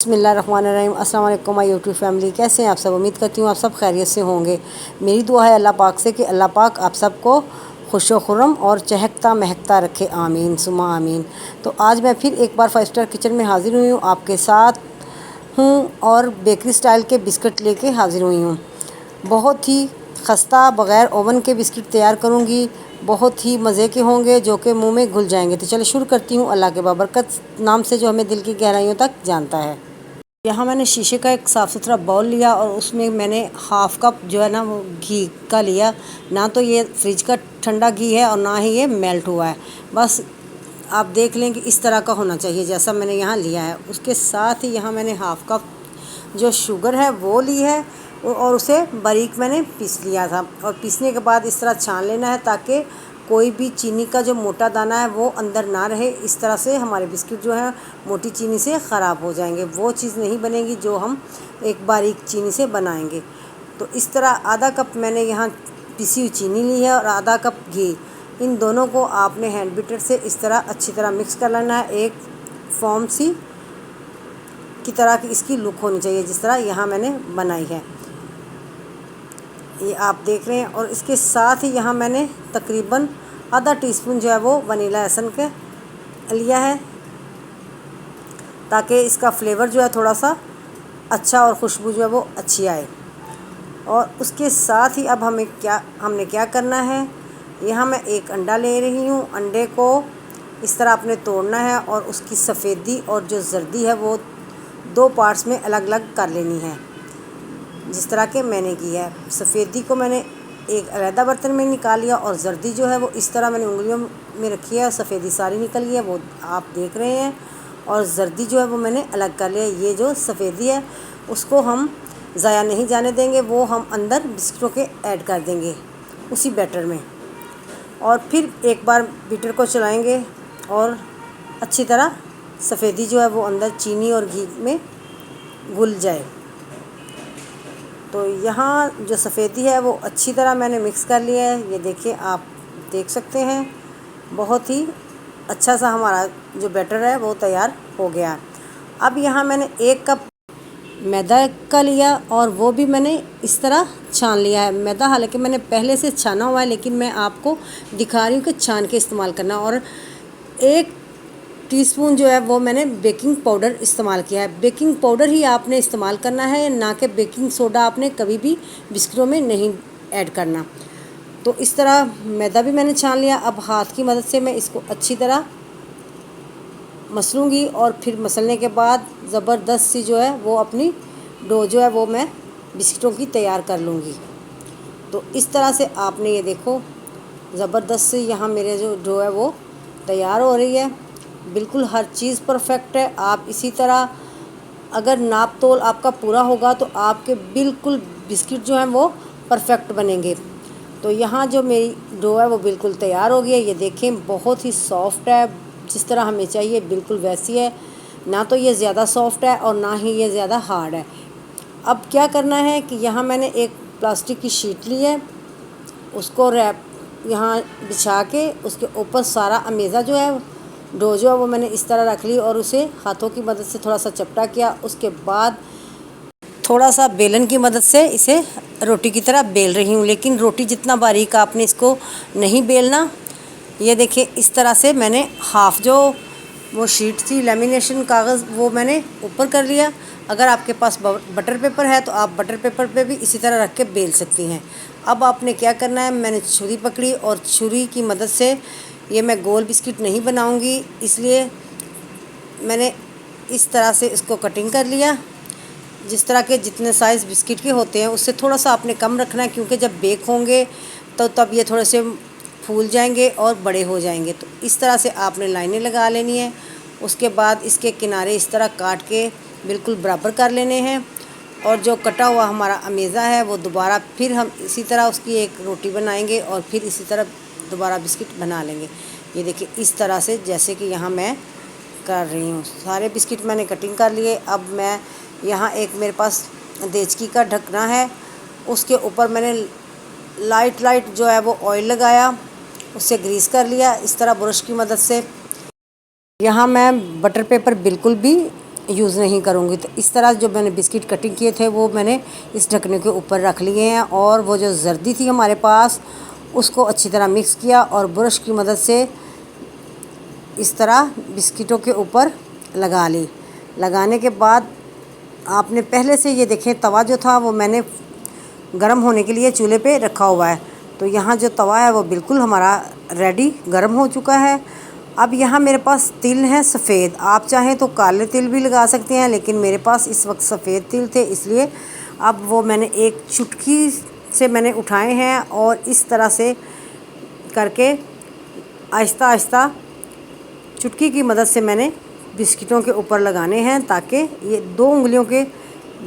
बिस्मिल्लाहिर्रहमानिर्रहीम। अस्सलाम वालेकुम माय यूट्यूब फैमिली, कैसे हैं आप सब। उम्मीद करती हूँ आप सब खैरियत से होंगे। मेरी दुआ है अल्लाह पाक से कि अल्लाह पाक आप सबको खुशो खुर्रम और चहकता महकता रखे, आमीन सुमा आमीन। तो आज मैं फिर एक बार 5 स्टार किचन में हाज़िर हुई हूँ, आपके साथ हूँ और बेकरी स्टाइल के बिस्किट लेके हाज़िर हुई हूँ। बहुत ही खस्ता बग़ैर ओवन के बिस्किट तैयार करूँगी, बहुत ही मज़े के होंगे जो कि मुंह में घुल जाएंगे। तो चलो शुरू करती हूँ। अल्लाह के बाबरकत नाम से जो हमें दिल की गहराइयों तक जानता है। यहाँ मैंने शीशे का एक साफ़ सुथरा बाउल लिया और उसमें मैंने हाफ़ कप जो है ना वो घी का लिया। ना तो ये फ्रिज का ठंडा घी है और ना ही ये मेल्ट हुआ है, बस आप देख लें कि इस तरह का होना चाहिए जैसा मैंने यहाँ लिया है। उसके साथ ही यहाँ मैंने हाफ़ कप जो शुगर है वो ली है और उसे बारीक मैंने पीस लिया था। और पीसने के बाद इस तरह छान लेना है ताकि कोई भी चीनी का जो मोटा दाना है वो अंदर ना रहे। इस तरह से हमारे बिस्किट जो है मोटी चीनी से ख़राब हो जाएंगे, वो चीज़ नहीं बनेगी जो हम एक बारीक चीनी से बनाएंगे। तो इस तरह आधा कप मैंने यहाँ पिसी हुई चीनी ली है और आधा कप घी। इन दोनों को आपने हैंड बीटर से इस तरह अच्छी तरह मिक्स कर लेना है। एक फॉर्म सी की तरह की इसकी लुक होनी चाहिए जिस तरह यहाँ मैंने बनाई है, ये आप देख रहे हैं। और इसके साथ ही यहाँ मैंने तकरीबन आधा टीस्पून जो है वो वनीला एसेंस के लिया है ताकि इसका फ्लेवर जो है थोड़ा सा अच्छा और खुशबू जो है वो अच्छी आए। और उसके साथ ही अब हमने क्या करना है, यहाँ मैं एक अंडा ले रही हूँ। अंडे को इस तरह आपने तोड़ना है और उसकी सफ़ेदी और जो जर्दी है वो दो पार्ट्स में अलग अलग कर लेनी है जिस तरह के मैंने की है। सफ़ेदी को मैंने एक अलहदा बर्तन में निकाल लिया और जर्दी जो है वो इस तरह मैंने उंगलियों में रखी है। सफ़ेदी सारी निकल गई है, वो आप देख रहे हैं। और जर्दी जो है वो मैंने अलग कर लिया। ये जो सफ़ेदी है उसको हम ज़ाया नहीं जाने देंगे, वो हम अंदर बिस्किटों के ऐड कर देंगे उसी बैटर में। और फिर एक बार बीटर को चलाएँगे और अच्छी तरह सफ़ेदी जो है वो अंदर चीनी और घी में घुल जाए। तो यहाँ जो सफ़ेदी है वो अच्छी तरह मैंने मिक्स कर लिया है। ये देखिए, आप देख सकते हैं बहुत ही अच्छा सा हमारा जो बैटर है वो तैयार हो गया। अब यहाँ मैंने एक कप मैदा का लिया और वो भी मैंने इस तरह छान लिया है। मैदा हालांकि मैंने पहले से छाना हुआ है, लेकिन मैं आपको दिखा रही हूँ कि छान के इस्तेमाल करना। और एक टीस्पून जो है वो मैंने बेकिंग पाउडर इस्तेमाल किया है। बेकिंग पाउडर ही आपने इस्तेमाल करना है, ना कि बेकिंग सोडा आपने कभी भी बिस्किटों में नहीं ऐड करना। तो इस तरह मैदा भी मैंने छान लिया। अब हाथ की मदद से मैं इसको अच्छी तरह मसलूँगी और फिर मसलने के बाद ज़बरदस्त सी जो है वो अपनी डो जो है वो मैं बिस्किटों की तैयार कर लूँगी। तो इस तरह से आपने ये देखो ज़बरदस्त सी यहाँ मेरे जो डो है वो तैयार हो रही है। बिल्कुल हर चीज़ परफेक्ट है। आप इसी तरह अगर नाप तोल आपका पूरा होगा तो आपके बिल्कुल बिस्किट जो हैं वो परफेक्ट बनेंगे। तो यहाँ जो मेरी डो है वो बिल्कुल तैयार हो गई है। ये देखें बहुत ही सॉफ्ट है, जिस तरह हमें चाहिए बिल्कुल वैसी है। ना तो ये ज़्यादा सॉफ्ट है और ना ही ये ज़्यादा हार्ड है। अब क्या करना है कि यहाँ मैंने एक प्लास्टिक की शीट ली है, उसको रैप यहाँ बिछा के उसके ऊपर सारा अमेज़ा जो है डो जो है वो मैंने इस तरह रख ली और उसे हाथों की मदद से थोड़ा सा चपटा किया। उसके बाद थोड़ा सा बेलन की मदद से इसे रोटी की तरह बेल रही हूँ, लेकिन रोटी जितना बारीक आपने इसको नहीं बेलना। ये देखिए इस तरह से मैंने हाफ़ जो वो शीट थी लेमिनेशन कागज़ वो मैंने ऊपर कर लिया। अगर आपके पास बटर पेपर है तो आप बटर पेपर पे भी इसी तरह रख के बेल सकती हैं। अब आपने क्या करना है, मैंने छुरी पकड़ी और छुरी की मदद से ये मैं गोल बिस्किट नहीं बनाऊंगी, इसलिए मैंने इस तरह से इसको कटिंग कर लिया। जिस तरह के जितने साइज़ बिस्किट के होते हैं उससे थोड़ा सा आपने कम रखना है, क्योंकि जब बेक होंगे तो तब ये थोड़े से फूल जाएंगे और बड़े हो जाएंगे। तो इस तरह से आपने लाइनें लगा लेनी है। उसके बाद इसके किनारे इस तरह काट के बिल्कुल बराबर कर लेने हैं। और जो कटा हुआ हमारा अमेज़ा है वो दोबारा फिर हम इसी तरह उसकी एक रोटी बनाएंगे और फिर इसी तरह दोबारा बिस्किट बना लेंगे। ये देखिए इस तरह से जैसे कि यहाँ मैं कर रही हूँ। सारे बिस्किट मैंने कटिंग कर लिए। अब मैं यहाँ एक मेरे पास देचकी का ढकना है, उसके ऊपर मैंने लाइट जो है वो ऑयल लगाया, उससे ग्रीस कर लिया इस तरह ब्रश की मदद से। यहाँ मैं बटर पेपर बिल्कुल भी यूज़ नहीं करूँगी। तो इस तरह जो मैंने बिस्किट कटिंग किए थे वो मैंने इस ढकने के ऊपर रख लिए हैं और वो जो जर्दी थी हमारे पास उसको अच्छी तरह मिक्स किया और ब्रश की मदद से इस तरह बिस्किटों के ऊपर लगा ली। लगाने के बाद आपने पहले से ये देखें तवा जो था वो मैंने गर्म होने के लिए चूल्हे पे रखा हुआ है। तो यहाँ जो तवा है वो बिल्कुल हमारा रेडी गर्म हो चुका है। अब यहाँ मेरे पास तिल हैं सफ़ेद, आप चाहें तो काले तिल भी लगा सकते हैं, लेकिन मेरे पास इस वक्त सफ़ेद तिल थे इसलिए अब वो मैंने एक चुटकी से मैंने उठाए हैं और इस तरह से करके आहिस्ता आहिस्ता चुटकी की मदद से मैंने बिस्किटों के ऊपर लगाने हैं, ताकि ये 2 उंगलियों के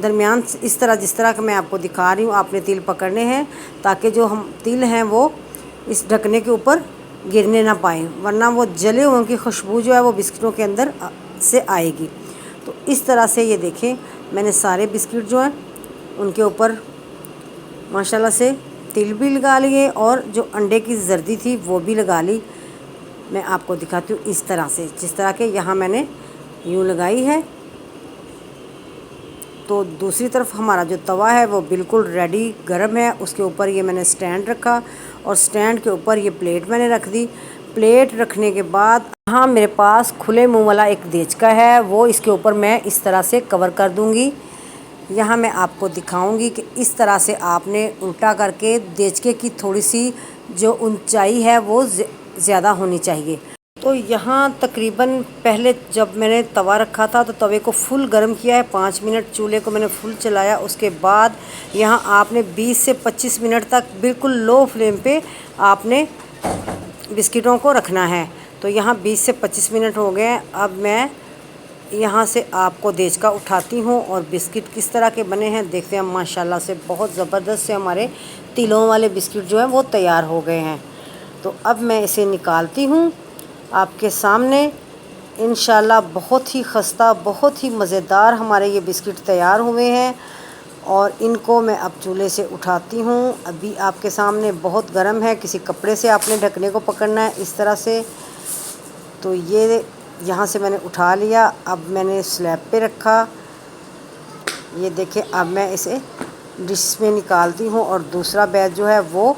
दरमियान इस तरह जिस तरह का मैं आपको दिखा रही हूँ आपने तिल पकड़ने हैं, ताकि जो हम तिल हैं वो इस ढकने के ऊपर गिरने ना पाएँ, वरना वो जले हुए की खुशबू जो है वो बिस्किटों के अंदर से आएगी। तो इस तरह से ये देखें मैंने सारे बिस्किट जो हैं उनके ऊपर माशाल्लाह से तिल भी लगा लिए और जो अंडे की जर्दी थी वो भी लगा ली। मैं आपको दिखाती हूँ इस तरह से, जिस तरह के यहाँ मैंने यूँ लगाई है। तो दूसरी तरफ हमारा जो तवा है वो बिल्कुल रेडी गर्म है, उसके ऊपर ये मैंने स्टैंड रखा और स्टैंड के ऊपर ये प्लेट मैंने रख दी। प्लेट रखने के बाद यहाँ मेरे पास खुले मुंह वाला एक देचका है, वो इसके ऊपर मैं इस तरह से कवर कर दूँगी। यहाँ मैं आपको दिखाऊंगी कि इस तरह से आपने उल्टा करके देचके की थोड़ी सी जो ऊंचाई है वो ज़्यादा होनी चाहिए। तो यहाँ तकरीबन पहले जब मैंने तवा रखा था तो तवे को फुल गर्म किया है, 5 मिनट चूल्हे को मैंने फुल चलाया। उसके बाद यहाँ आपने 20 से 25 मिनट तक बिल्कुल लो फ्लेम पे आपने बिस्किटों को रखना है। तो यहाँ 20 से 25 मिनट हो गए। अब मैं यहाँ से आपको देचका उठाती हूँ और बिस्किट किस तरह के बने हैं देखते हैं। माशाल्लाह से बहुत ज़बरदस्त से हमारे तिलों वाले बिस्किट जो हैं वो तैयार हो गए हैं। तो अब मैं इसे निकालती हूँ आपके सामने। इंशाल्लाह बहुत ही खस्ता बहुत ही मज़ेदार हमारे ये बिस्किट तैयार हुए हैं और इनको मैं अब चूल्हे से उठाती हूँ। अभी आपके सामने बहुत गर्म है, किसी कपड़े से आपने ढकने को पकड़ना है इस तरह से। तो ये यहाँ से मैंने उठा लिया, अब मैंने स्लैब पे रखा। ये देखें अब मैं इसे डिश में निकालती हूँ और दूसरा बैच जो है वो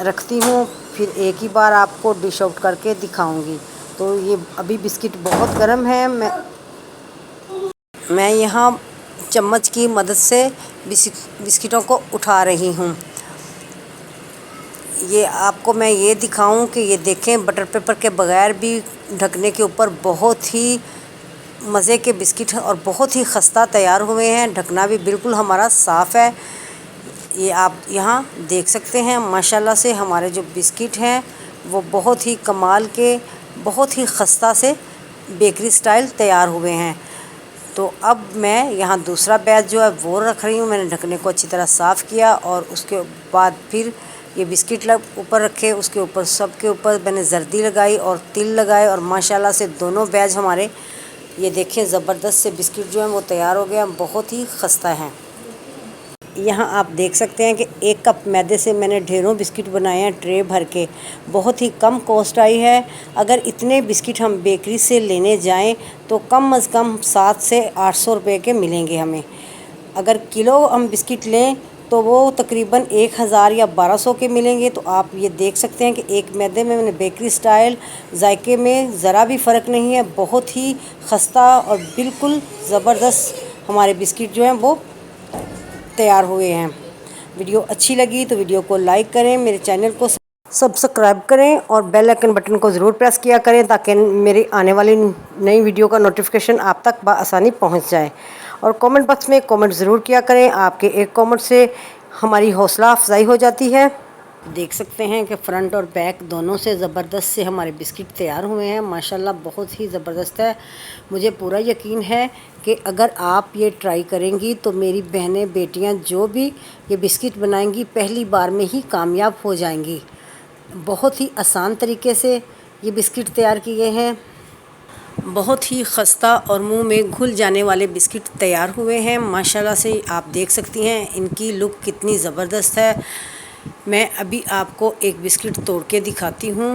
रखती हूँ, फिर एक ही बार आपको डिश आउट करके दिखाऊंगी। तो ये अभी बिस्किट बहुत गर्म है। मैं यहाँ चम्मच की मदद से बिस्किटों को उठा रही हूँ। ये आपको मैं ये दिखाऊं कि ये देखें बटर पेपर के बगैर भी ढकने के ऊपर बहुत ही मज़े के बिस्किट और बहुत ही खस्ता तैयार हुए हैं। ढकना भी बिल्कुल हमारा साफ़ है, ये आप यहाँ देख सकते हैं। माशाल्लाह से हमारे जो बिस्किट हैं वो बहुत ही कमाल के बहुत ही खस्ता से बेकरी स्टाइल तैयार हुए हैं। तो अब मैं यहाँ दूसरा बैच जो है वो रख रही हूँ। मैंने ढकने को अच्छी तरह साफ़ किया और उसके बाद फिर ये बिस्किट ऊपर रखे, उसके ऊपर सब के ऊपर मैंने जर्दी लगाई और तिल लगाए और माशाल्लाह से दोनों बैच हमारे ये देखें ज़बरदस्त से बिस्किट जो हैं वो तैयार हो गया, बहुत ही खस्ता हैं। यहाँ आप देख सकते हैं कि 1 कप मैदे से मैंने ढेरों बिस्किट बनाए हैं ट्रे भर के। बहुत ही कम कॉस्ट आई है। अगर इतने बिस्किट हम बेकरी से लेने जाएं तो कम अज़ कम 700 से 800 रुपये के मिलेंगे हमें। अगर किलो हम बिस्किट लें तो वो तकरीबन 1000 या 1200 के मिलेंगे। तो आप ये देख सकते हैं कि एक मैदे में मैंने बेकरी स्टाइल जायके में ज़रा भी फ़र्क नहीं है। बहुत ही खस्ता और बिल्कुल ज़बरदस्त हमारे बिस्किट जो हैं वो तैयार हुए हैं। वीडियो अच्छी लगी तो वीडियो को लाइक करें, मेरे चैनल को सब्सक्राइब करें और बेल आइकन बटन को ज़रूर प्रेस किया करें ताकि मेरी आने वाली नई वीडियो का नोटिफिकेशन आप तक बआसानी पहुंच जाए। और कमेंट बॉक्स में कमेंट ज़रूर किया करें, आपके एक कमेंट से हमारी हौसला अफजाई हो जाती है। देख सकते हैं कि फ़्रंट और बैक दोनों से ज़बरदस्त से हमारे बिस्किट तैयार हुए हैं। माशाल्लाह बहुत ही ज़बरदस्त है। मुझे पूरा यकीन है कि अगर आप ये ट्राई करेंगी तो मेरी बहनें बेटियां जो भी ये बिस्किट बनाएंगी पहली बार में ही कामयाब हो जाएंगी। बहुत ही आसान तरीके से ये बिस्किट तैयार किए हैं। बहुत ही खस्ता और मुंह में घुल जाने वाले बिस्किट तैयार हुए हैं। माशाल्लाह से आप देख सकती हैं इनकी लुक कितनी ज़बरदस्त है। मैं अभी आपको एक बिस्किट तोड़ के दिखाती हूँ,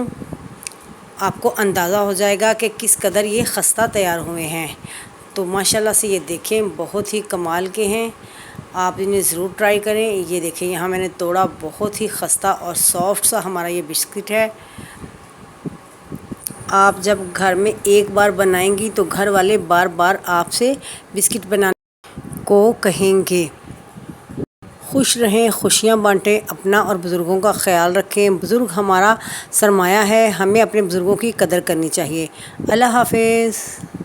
आपको अंदाज़ा हो जाएगा कि किस कदर ये खस्ता तैयार हुए हैं। तो माशाल्लाह से ये देखें बहुत ही कमाल के हैं, आप इन्हें ज़रूर ट्राई करें। ये देखें यहाँ मैंने तोड़ा, बहुत ही खस्ता और सॉफ्ट सा हमारा ये बिस्किट है। आप जब घर में एक बार बनाएंगी तो घर वाले बार बार आपसे बिस्किट बनाने को कहेंगे। खुश रहें, खुशियाँ बांटें, अपना और बुज़ुर्गों का ख्याल रखें। बुज़ुर्ग हमारा सरमाया है, हमें अपने बुज़ुर्गों की कदर करनी चाहिए। अल्लाह हाफ़िज़।